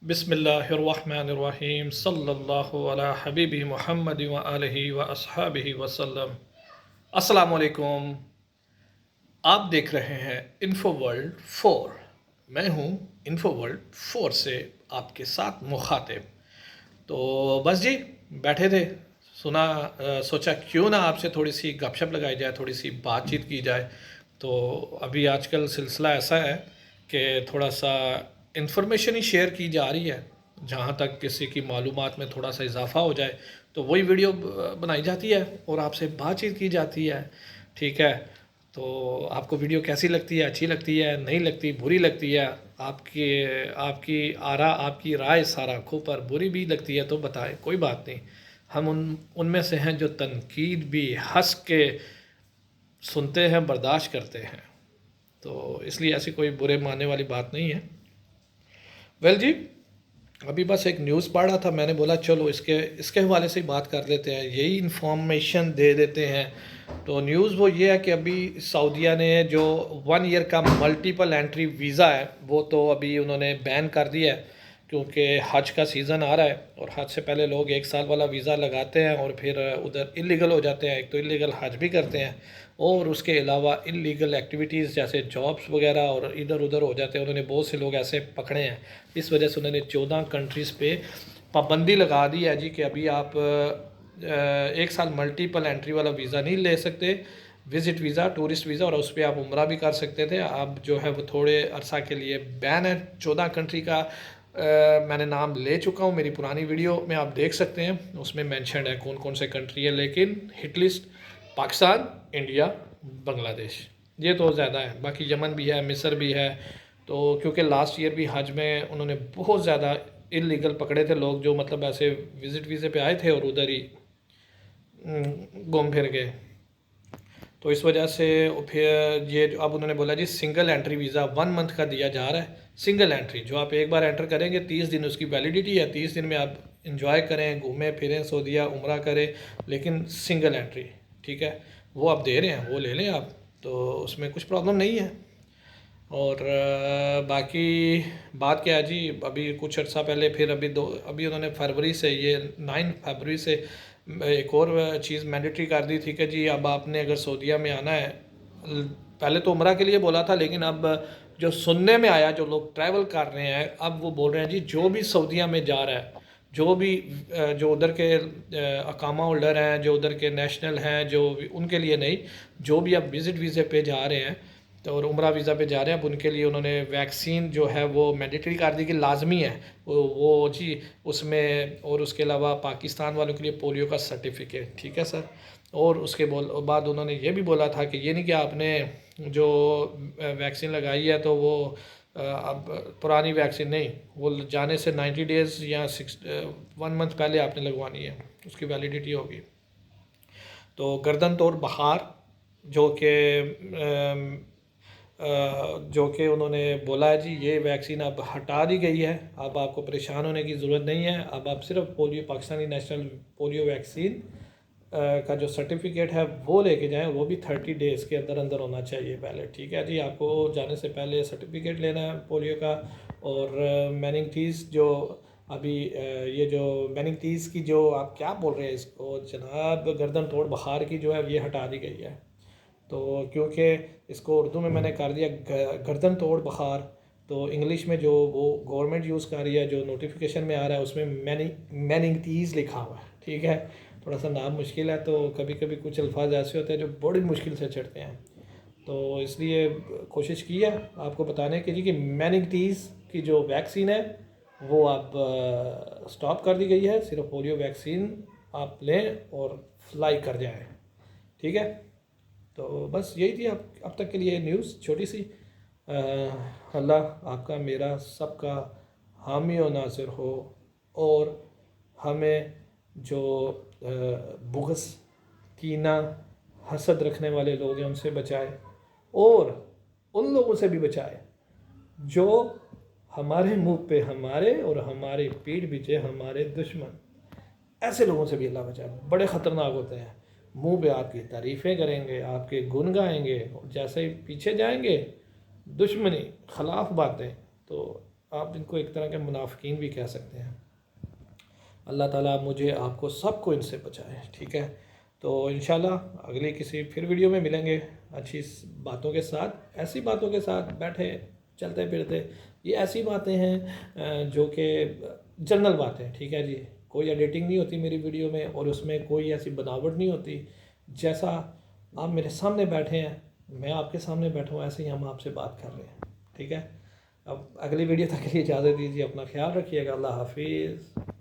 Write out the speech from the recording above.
بسم اللہ الرحمن الرحیم صلی اللہ علی حبیب محمد و آلہ و اصحابہ وسلم۔ السلام علیکم، آپ دیکھ رہے ہیں انفو ورلڈ 4۔ میں ہوں انفو ورلڈ 4 سے آپ کے ساتھ مخاطب۔ تو بس جی بیٹھے تھے، سوچا کیوں نہ آپ سے تھوڑی سی گپ شپ لگائی جائے، تھوڑی سی بات چیت کی جائے۔ تو ابھی آج کل سلسلہ ایسا ہے کہ تھوڑا سا انفارمیشن ہی شیئر کی جا رہی ہے، جہاں تک کسی کی معلومات میں تھوڑا سا اضافہ ہو جائے تو وہی ویڈیو بنائی جاتی ہے اور آپ سے بات چیت کی جاتی ہے، ٹھیک ہے۔ تو آپ کو ویڈیو کیسی لگتی ہے؟ اچھی لگتی ہے، نہیں لگتی، بری لگتی ہے؟ آپ کی آرا، آپ کی رائے سارا آنکھوں پر، بری بھی لگتی ہے تو بتائیں، کوئی بات نہیں۔ ہم ان میں سے ہیں جو تنقید بھی ہنس کے سنتے ہیں، برداشت کرتے ہیں، تو اس لیے ایسی کوئی برے ماننے والی بات نہیں ہے۔ جی ابھی بس ایک نیوز پڑھ رہا تھا، میں نے بولا چلو اس کے حوالے سے ہی بات کر لیتے ہیں، یہی انفارمیشن دے دیتے ہیں۔ تو نیوز وہ یہ ہے کہ ابھی سعودیہ نے جو 1 ایئر کا ملٹیپل انٹری ویزا ہے وہ تو ابھی انہوں نے بین کر دیا ہے، کیونکہ حج کا سیزن آ رہا ہے اور حج سے پہلے لوگ 1 سال والا ویزا لگاتے ہیں اور پھر ادھر اللیگل ہو جاتے ہیں۔ ایک تو اللیگل حج بھی کرتے ہیں اور اس کے علاوہ اللیگل ایکٹیویٹیز جیسے جابس وغیرہ اور ادھر ادھر ہو جاتے ہیں۔ انہوں نے بہت سے لوگ ایسے پکڑے ہیں، اس وجہ سے انہوں نے 14 کنٹریز پہ پابندی لگا دی ہے جی کہ ابھی آپ 1 سال ملٹیپل انٹری والا ویزا نہیں لے سکتے، وزٹ ویزا، ٹورسٹ ویزا، اور اس پہ آپ عمرہ بھی کر سکتے تھے۔ اب جو ہے وہ تھوڑے عرصہ کے لیے بین ہے۔ 14 کنٹری کا میں نے نام لے چکا ہوں، میری پرانی ویڈیو میں آپ دیکھ سکتے ہیں، اس میں مینشنڈ ہے کون کون سے کنٹری ہے، لیکن ہٹ لسٹ پاکستان، انڈیا، بنگلہ دیش، یہ تو زیادہ ہے۔ باقی یمن بھی ہے، مصر بھی ہے۔ تو کیونکہ لاسٹ ایئر بھی حج میں انہوں نے بہت زیادہ اللیگل پکڑے تھے لوگ، جو مطلب ایسے وزٹ ویزے پہ آئے تھے اور ادھر ہی گھوم پھر گئے۔ تو اس وجہ سے پھر یہ اب انہوں نے بولا جی سنگل انٹری ویزا 1 منتھ کا دیا جا رہا ہے، سنگل انٹری جو آپ ایک بار انٹر کریں گے، 30 دن اس کی ویلیڈیٹی ہے، 30 دن میں آپ انجوائے کریں، گھومیں پھریں، سعودیہ عمرہ کریں، لیکن سنگل انٹری، ٹھیک ہے، وہ آپ دے رہے ہیں، وہ لے لیں آپ، تو اس میں کچھ پرابلم نہیں ہے۔ اور باقی بات کیا ہے جی، ابھی کچھ عرصہ پہلے پھر ابھی انہوں نے فروری سے، یہ 9 فروری سے ایک اور چیز مینڈیٹری کر دی تھی کہ جی اب آپ نے اگر سعودیہ میں آنا ہے، پہلے تو عمرہ کے لیے بولا تھا، لیکن اب جو سننے میں آیا، جو لوگ ٹریول کر رہے ہیں اب وہ بول رہے ہیں جی جو بھی سعودیہ میں جا رہا ہے، جو ادھر کے اقامہ ہولڈر ہیں، جو ادھر کے نیشنل ہیں، جو ان کے لیے نہیں، جو بھی اب وزٹ ویزے پہ جا رہے ہیں تو اور عمرہ ویزا پہ جا رہے ہیں، اب ان کے لیے انہوں نے ویکسین جو ہے وہ مینڈیٹری کر دی کہ لازمی ہے وہ جی اس میں، اور اس کے علاوہ پاکستان والوں کے لیے پولیو کا سرٹیفکیٹ، ٹھیک ہے سر۔ اور اس کے بعد انہوں نے یہ بھی بولا تھا کہ یہ نہیں کہ آپ نے جو ویکسین لگائی ہے تو وہ اب پرانی ویکسین نہیں، وہ جانے سے 90 ڈیز یا 1 منتھ پہلے آپ نے لگوانی ہے، اس کی ویلیڈیٹی ہوگی۔ تو گردن توڑ بخار جو کہ انہوں نے بولا ہے جی یہ ویکسین اب ہٹا دی گئی ہے، اب آپ کو پریشان ہونے کی ضرورت نہیں ہے، اب آپ صرف پاکستانی نیشنل پولیو ویکسین کا جو سرٹیفکیٹ ہے وہ لے کے جائیں، وہ بھی 30 ڈیز کے اندر اندر ہونا چاہیے پہلے، ٹھیک ہے جی۔ آپ کو جانے سے پہلے سرٹیفکیٹ لینا ہے پولیو کا۔ اور میننگٹیز جو ابھی یہ جو میننگٹیز کی جو آپ کیا بول رہے ہیں اس کو جناب، گردن توڑ بخار کی جو ہے یہ ہٹا دی گئی ہے۔ تو کیونکہ اس کو اردو میں نے کر دیا گردن توڑ بخار، تو انگلش میں جو وہ گورنمنٹ یوز کر رہی ہے، جو نوٹیفیکیشن میں آ رہا ہے اس میں میننگٹیز لکھا ہوا ہے، ٹھیک ہے۔ تھوڑا سا نام مشکل ہے تو کبھی کبھی کچھ الفاظ ایسے ہوتے ہیں جو بڑی مشکل سے چڑھتے ہیں، تو اس لیے کوشش کی ہے آپ کو بتانے کی جی کہ میننگٹیز کی جو ویکسین ہے وہ اب سٹاپ کر دی گئی ہے، صرف پولیو ویکسین آپ لیں اور فلائی کر جائیں، ٹھیک ہے۔ تو بس یہی تھی اب تک کے لیے نیوز چھوٹی سی۔ اللہ آپ کا میرا سب کا حامی و ناصر ہو، اور ہمیں جو بغض، کینہ، حسد رکھنے والے لوگ ہیں ان سے بچائے، اور ان لوگوں سے بھی بچائے جو ہمارے منہ پہ ہمارے اور ہمارے پیٹھ پیچھے ہمارے دشمن، ایسے لوگوں سے بھی اللہ بچائے، بڑے خطرناک ہوتے ہیں۔ منہ پہ آپ کی تعریفیں کریں گے، آپ کے گن گائیں گے، جیسے ہی پیچھے جائیں گے دشمنی، خلاف باتیں، تو آپ ان کو ایک طرح کے منافقین بھی کہہ سکتے ہیں۔ اللہ تعالیٰ مجھے آپ کو سب کو ان سے بچائے، ٹھیک ہے؟ تو انشاءاللہ اگلی کسی پھر ویڈیو میں ملیں گے اچھی باتوں کے ساتھ، ایسی باتوں کے ساتھ بیٹھے چلتے پھرتے۔ یہ ایسی باتیں ہیں جو کہ جنرل باتیں، ٹھیک ہے جی؟ کوئی ایڈیٹنگ نہیں ہوتی میری ویڈیو میں، اور اس میں کوئی ایسی بناوٹ نہیں ہوتی۔ جیسا آپ میرے سامنے بیٹھے ہیں، میں آپ کے سامنے بیٹھا ہوں، ایسے ہی ہم آپ سے بات کر رہے ہیں، ٹھیک ہے؟ اب اگلی ویڈیو تک کے لیے اجازت دیجیے، اپنا خیال رکھیے گا، اللہ حافظ۔